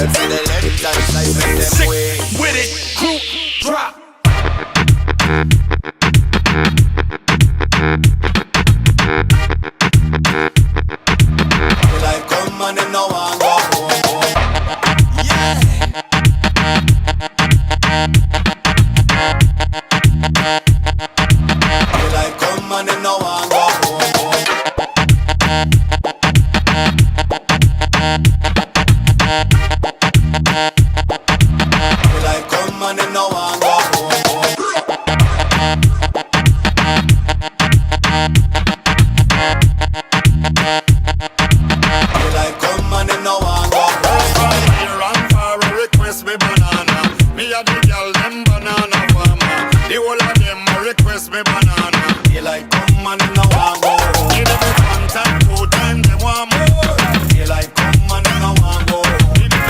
And for the left hand side, make them Sick way. with it, crew drop. Like come on and no one go home. Yeah. Like come on and no one go home. Like come on and no one go home.